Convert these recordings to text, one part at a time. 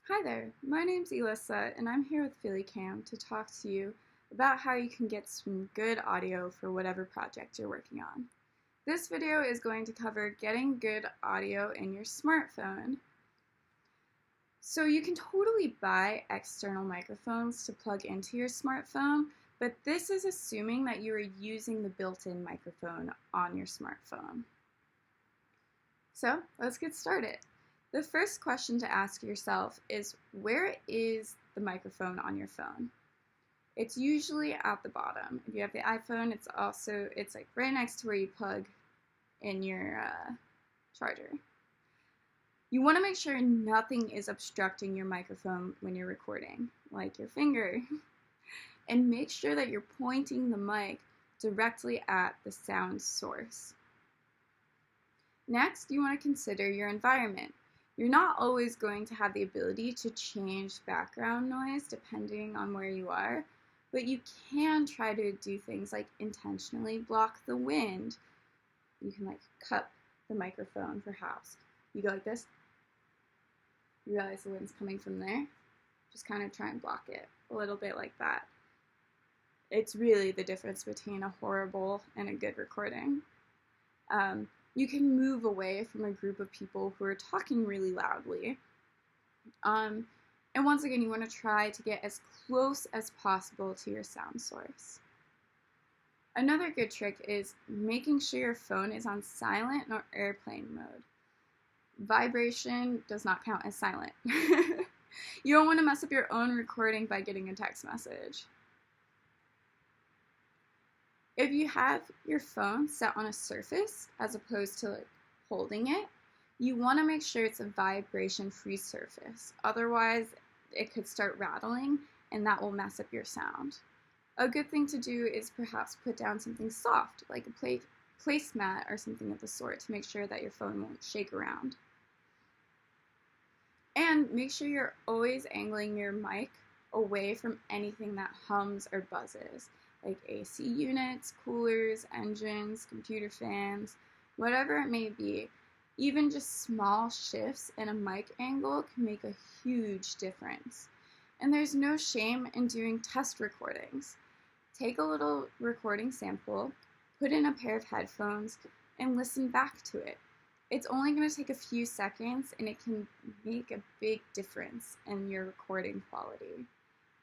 Hi there, my name's Elissa and I'm here with PhillyCAM to talk to you about how you can get some good audio for whatever project you're working on. This video is going to cover getting good audio in your smartphone. So you can totally buy external microphones to plug into your smartphone, but this is assuming that you are using the built-in microphone on your smartphone. So let's get started. The first question to ask yourself is, where is the microphone on your phone? It's usually at the bottom. If you have the iPhone, it's like right next to where you plug in your charger. You want to make sure nothing is obstructing your microphone when you're recording, like your finger. And make sure that you're pointing the mic directly at the sound source. Next, you want to consider your environment. You're not always going to have the ability to change background noise depending on where you are, but you can try to do things like intentionally block the wind. You can like cup the microphone perhaps. You go like this, you realize the wind's coming from there, just kind of try and block it a little bit like that. It's really the difference between a horrible and a good recording. You can move away from a group of people who are talking really loudly. And once again, you want to try to get as close as possible to your sound source. Another good trick is making sure your phone is on silent or airplane mode. Vibration does not count as silent. You don't want to mess up your own recording by getting a text message. If you have your phone set on a surface as opposed to holding it, you want to make sure it's a vibration-free surface. Otherwise, it could start rattling and that will mess up your sound. A good thing to do is perhaps put down something soft, like a placemat or something of the sort, to make sure that your phone won't shake around. And make sure you're always angling your mic away from anything that hums or buzzes, like AC units, coolers, engines, computer fans, whatever it may be. Even just small shifts in a mic angle can make a huge difference. And there's no shame in doing test recordings. Take a little recording sample, put in a pair of headphones, and listen back to it. It's only going to take a few seconds, and it can make a big difference in your recording quality.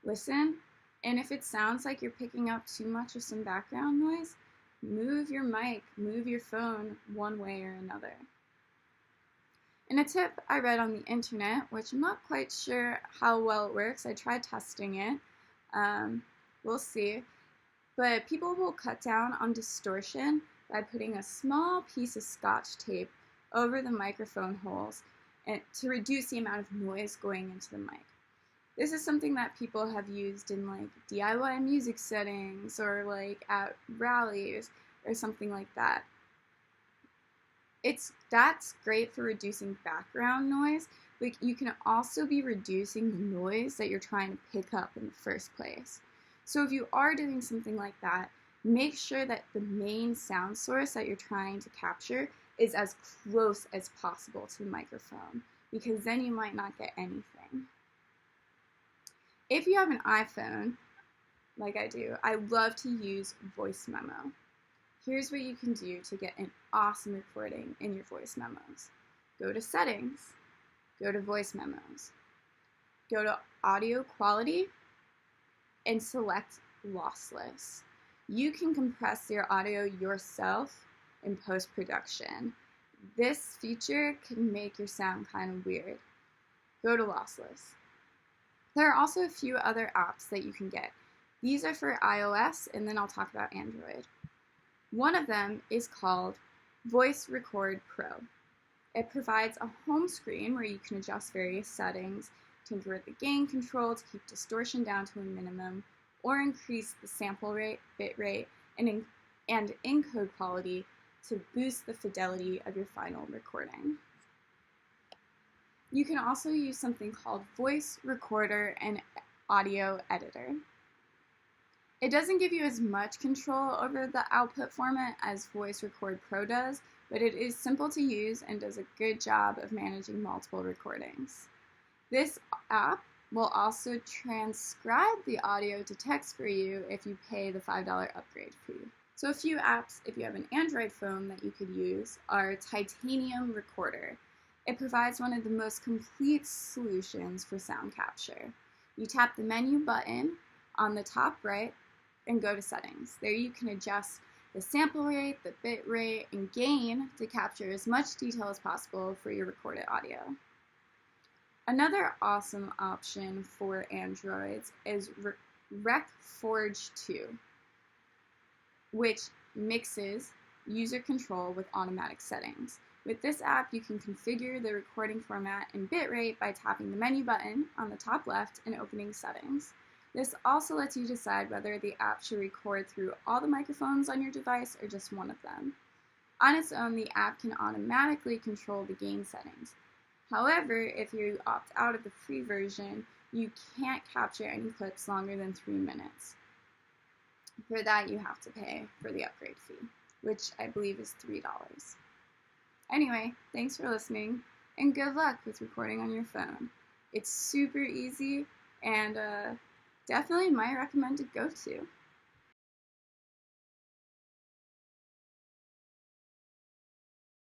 Listen, and if it sounds like you're picking up too much of some background noise, move your mic, move your phone one way or another. And a tip I read on the internet, which I'm not quite sure how well it works, I tried testing it, we'll see, but people will cut down on distortion by putting a small piece of Scotch tape over the microphone holes and to reduce the amount of noise going into the mic. This is something that people have used in like DIY music settings or like at rallies or something like that. That's great for reducing background noise, but you can also be reducing the noise that you're trying to pick up in the first place. So if you are doing something like that, make sure that the main sound source that you're trying to capture is as close as possible to the microphone, because then you might not get anything. If you have an iPhone, like I do, I love to use voice memo. Here's what you can do to get an awesome recording in your voice memos. Go to settings, go to voice memos, go to audio quality, and select lossless. You can compress your audio yourself in post-production. This feature can make your sound kind of weird. Go to lossless. There are also a few other apps that you can get. These are for iOS, and then I'll talk about Android. One of them is called Voice Record Pro. It provides a home screen where you can adjust various settings, tinker with the gain control to keep distortion down to a minimum, or increase the sample rate, bit rate, and encode quality to boost the fidelity of your final recording. You can also use something called Voice Recorder and Audio Editor. It doesn't give you as much control over the output format as Voice Record Pro does, but it is simple to use and does a good job of managing multiple recordings. This app will also transcribe the audio to text for you if you pay the $5 upgrade fee. So a few apps, if you have an Android phone, that you could use are Titanium Recorder. It provides one of the most complete solutions for sound capture. You tap the menu button on the top right and go to settings. There you can adjust the sample rate, the bit rate, and gain to capture as much detail as possible for your recorded audio. Another awesome option for Androids is Rec Forge 2, which mixes user control with automatic settings. With this app, you can configure the recording format and bitrate by tapping the menu button on the top left and opening settings. This also lets you decide whether the app should record through all the microphones on your device or just one of them. On its own, the app can automatically control the gain settings. However, if you opt out of the free version, you can't capture any clips longer than 3 minutes. For that, you have to pay for the upgrade fee, which I believe is $3. Anyway, thanks for listening, and good luck with recording on your phone. It's super easy, and definitely my recommended go-to.